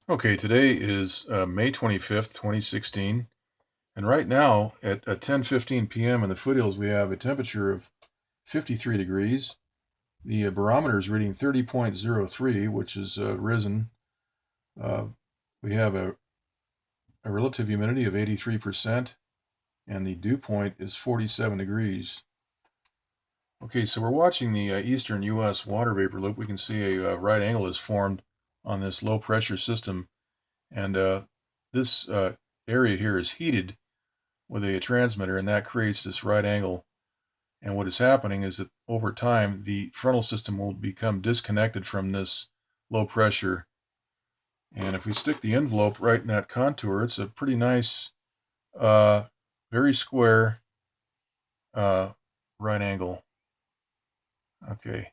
Okay, today is May 25th, 2016, and right now at 10:15 p.m. in the foothills we have a temperature of 53 degrees. The barometer is reading 30.03, which is risen. Uh, we have a relative humidity of 83%, and the dew point is 47 degrees. Okay, so we're watching the eastern U.S. water vapor loop. We can see a right angle is formed on this low pressure system, and this area here is heated with a transmitter, and that creates this right angle. And what is happening is that over time, the frontal system will become disconnected from this low pressure. And if we stick the envelope right in that contour, it's a pretty nice, uh, very square uh, right angle. Okay,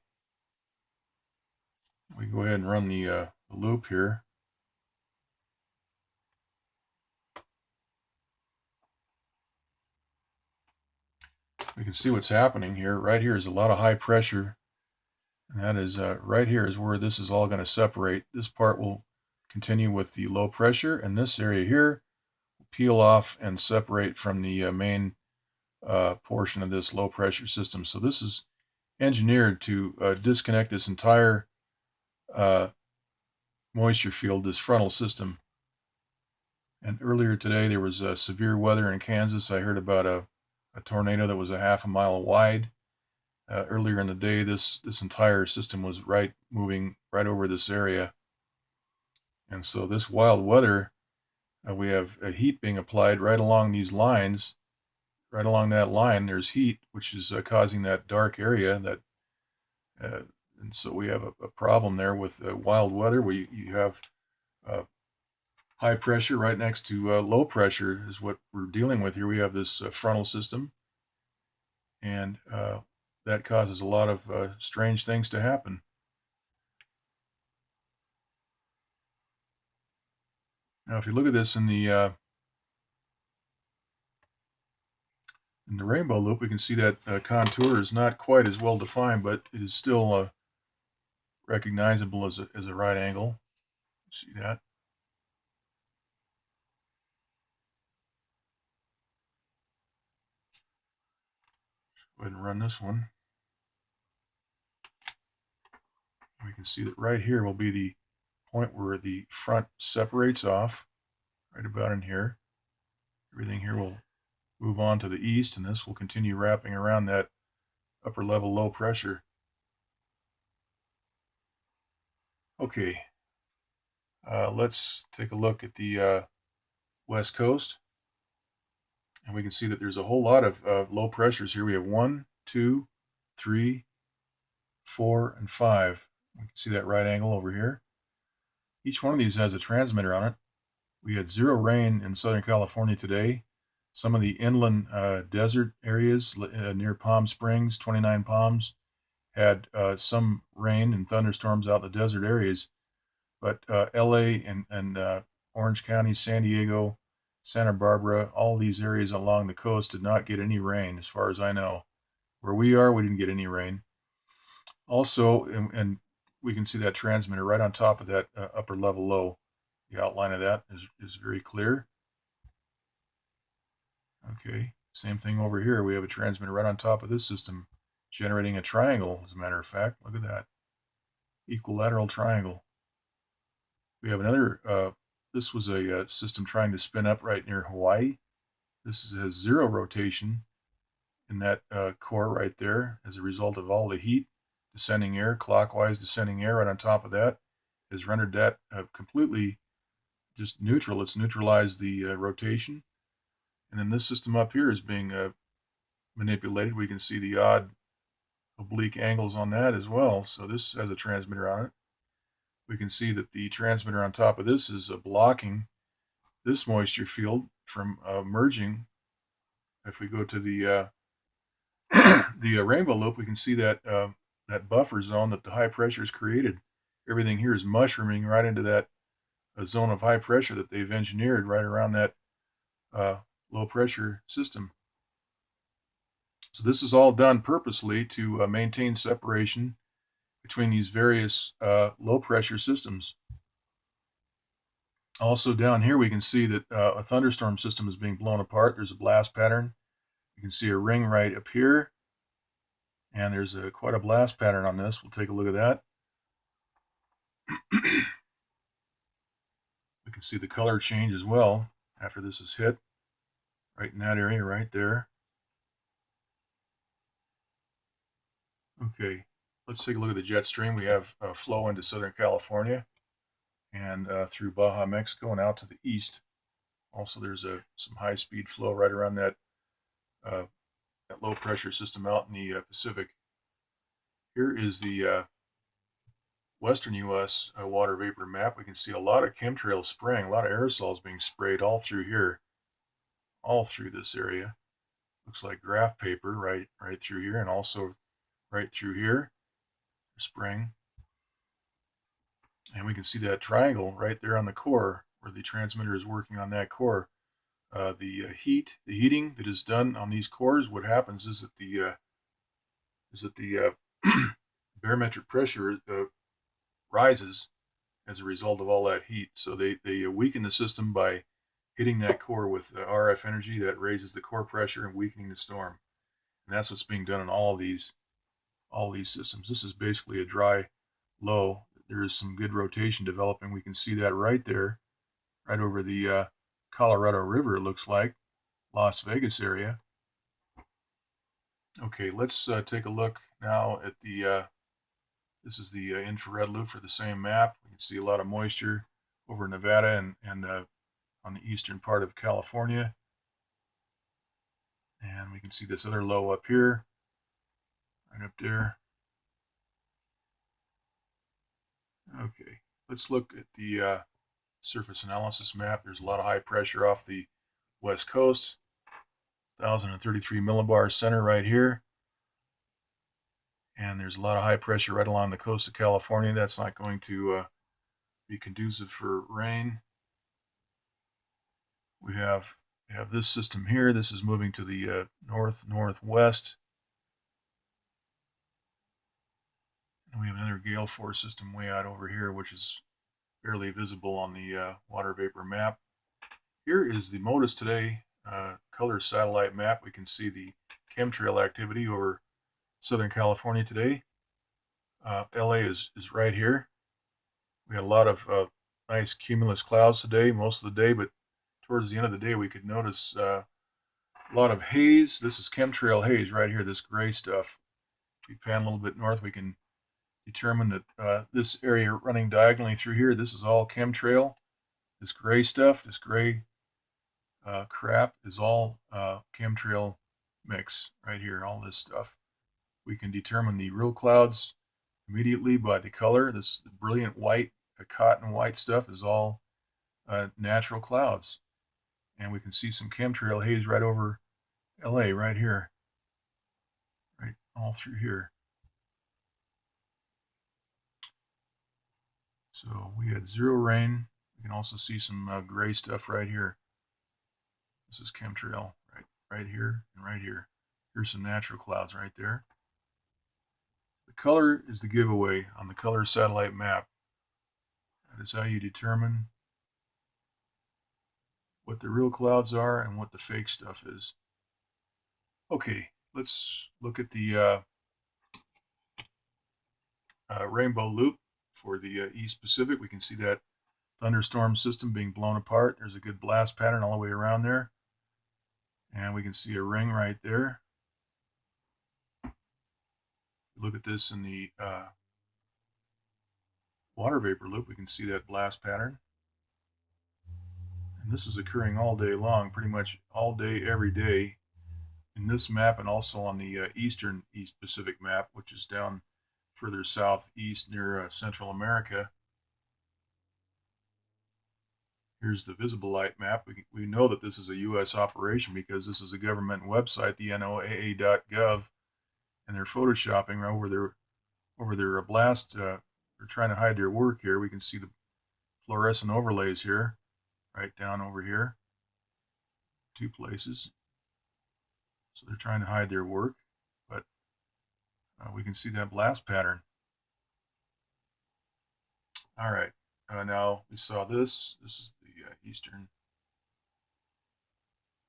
we go ahead and run the loop here. We can see what's happening here. Right here is a lot of high pressure. And that is right here is where this is all going to separate. This part will continue with the low pressure, and this area here will peel off and separate from the main portion of this low pressure system. So this is engineered to disconnect this entire uh, moisture field, this frontal system. And earlier today there was severe weather in Kansas. I heard about a tornado that was a half a mile wide. Earlier in the day, this entire system was moving right over this area. And so this wild weather, we have heat being applied right along these lines. Right along that line, there's heat, which is causing that dark area. Uh, and so we have a problem there with wild weather, where you have uh, high pressure right next to low pressure is what we're dealing with here. We have this frontal system, and that causes a lot of strange things to happen. Now, if you look at this in the rainbow loop, we can see that contour is not quite as well defined, but it is still recognizable as a right angle. See that? Go ahead and run this one. We can see that right here will be the point where the front separates off, right about in here. Everything here will move on to the east, and this will continue wrapping around that upper level low pressure. Okay, let's take a look at the west coast, and we can see that there's a whole lot of low pressures here. We have 1, 2, 3, 4, and 5. We can see that right angle over here. Each one of these has a transmitter on it. We had zero rain in Southern California today. Some of the inland desert areas near Palm Springs, 29 Palms, had some rain and thunderstorms out in the desert areas. But LA and Orange County, San Diego, Santa Barbara, all these areas along the coast did not get any rain, as far as I know. Where we are, we didn't get any rain. Also, and we can see that transmitter right on top of that upper level low. The outline of that is very clear. Okay, same thing over here. We have a transmitter right on top of this system, generating a triangle, as a matter of fact. Look at that. Equilateral triangle. We have another, this was a system trying to spin up right near Hawaii. Has zero rotation in that core right there as a result of all the heat, descending air, clockwise descending air right on top of that has rendered that completely just neutral. It's neutralized the rotation. And then this system up here is being manipulated. We can see the odd oblique angles on that as well. So this has a transmitter on it. We can see that the transmitter on top of this is blocking this moisture field from merging. If we go to the the rainbow loop, we can see that that buffer zone that the high pressure has created. Everything here is mushrooming right into that zone of high pressure that they've engineered right around that low pressure system. So this is all done purposely to maintain separation between these various low pressure systems. Also down here we can see that a thunderstorm system is being blown apart. There's a blast pattern. You can see a ring right up here, and there's quite a blast pattern on this. We'll take a look at that. We can see the color change as well after this is hit, right in that area right there. Okay, let's take a look at the jet stream. We have a flow into Southern California and through Baja, Mexico, and out to the east. Also, there's some high-speed flow right around that low-pressure system out in the Pacific. Here is the western U.S. Water vapor map. We can see a lot of chemtrail spraying, a lot of aerosols being sprayed all through here, all through this area. Looks like graph paper right through here, and also right through here, spraying. And we can see that triangle right there on the core where the transmitter is working on that core. The heating that is done on these cores, what happens is that the barometric pressure rises as a result of all that heat. So they weaken the system by hitting that core with RF energy that raises the core pressure and weakening the storm. And that's what's being done in all these systems. This is basically a dry low. There is some good rotation developing. We can see that right there, right over the Colorado River, it looks like, Las Vegas area. Okay, let's take a look now at this is the infrared loop for the same map. We can see a lot of moisture over Nevada and on the eastern part of California. And we can see this other low up here, right up there. Okay, let's look at the surface analysis map. There's a lot of high pressure off the west coast. 1,033 millibar center right here. And there's a lot of high pressure right along the coast of California. That's not going to be conducive for rain. We have this system here. This is moving to the northwest. And we have another gale force system way out over here, which is barely visible on the water vapor map. Here is the MODIS today color satellite map. We can see the chemtrail activity over Southern California today. LA is right here. We had a lot of nice cumulus clouds today, most of the day, but towards the end of the day we could notice a lot of haze. This is chemtrail haze right here, this gray stuff. If we pan a little bit north, we can determine that this area running diagonally through here, this is all chemtrail. This gray stuff, this gray crap is all chemtrail mix right here, all this stuff. We can determine the real clouds immediately by the color. This brilliant white, cotton white stuff is all natural clouds. And we can see some chemtrail haze right over LA right here, right all through here. So we had zero rain. We can also see some gray stuff right here. This is chemtrail right here and right here. Here's some natural clouds right there. The color is the giveaway on the color satellite map. That is how you determine what the real clouds are and what the fake stuff is. Okay, let's look at the rainbow loop for the East Pacific. We can see that thunderstorm system being blown apart. There's a good blast pattern all the way around there. And we can see a ring right there. Look at this in the water vapor loop. We can see that blast pattern. And this is occurring all day long, pretty much all day, every day in this map, and also on the eastern East Pacific map, which is down further southeast near Central America. Here's the visible light map. We know that this is a U.S. operation because this is a government website, the NOAA.gov, and they're photoshopping over their blast. They're trying to hide their work here. We can see the fluorescent overlays here, right down over here, 2 places. So they're trying to hide their work, but we can see that blast pattern. All right, now we saw this. This is the eastern.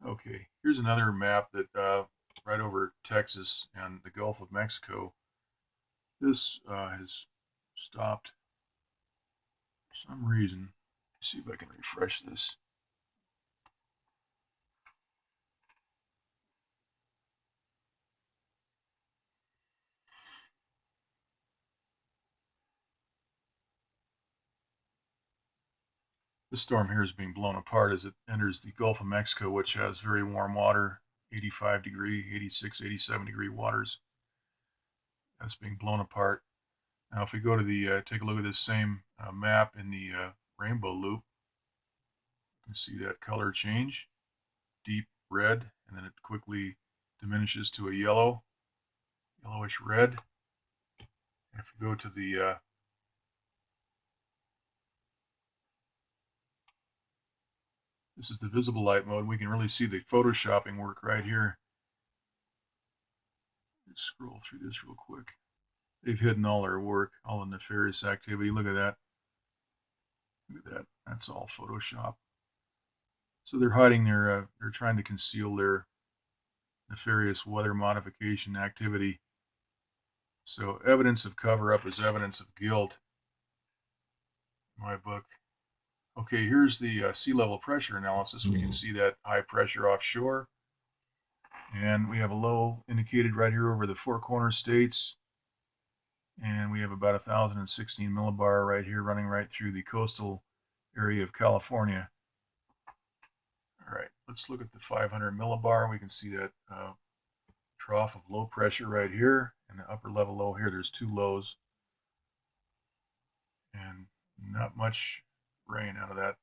Okay, here's another map that right over Texas and the Gulf of Mexico. This has stopped for some reason. Let's see if I can refresh this. This storm here is being blown apart as it enters the Gulf of Mexico, which has very warm water, 85 degree, 86, 87 degree waters. That's being blown apart. Now, if we go to the, take a look at this same map in the rainbow loop, you can see that color change, deep red, and then it quickly diminishes to a yellowish red. And if we go to the this is the visible light mode. We can really see the photoshopping work right here. Let's scroll through this real quick. They've hidden all their work, all the nefarious activity. Look at that. Look at that. That's all Photoshop. So they're hiding their, they're trying to conceal their nefarious weather modification activity. So evidence of cover-up is evidence of guilt, in my book. Okay, here's the sea level pressure analysis. We can see that high pressure offshore. And we have a low indicated right here over the Four Corner states. And we have about 1,016 millibar right here running right through the coastal area of California. All right, let's look at the 500 millibar. We can see that trough of low pressure right here, and the upper level low here. There's two lows, and not much rain out of that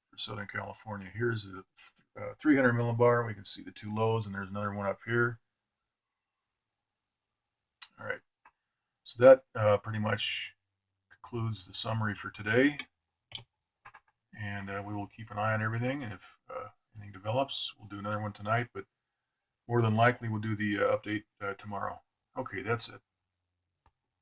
for Southern California. Here's the 300 millibar. We can see the two lows, and there's another one up here. All right, so that pretty much concludes the summary for today. And we will keep an eye on everything, and if anything develops, we'll do another one tonight, but more than likely we'll do the update tomorrow. Okay, that's it.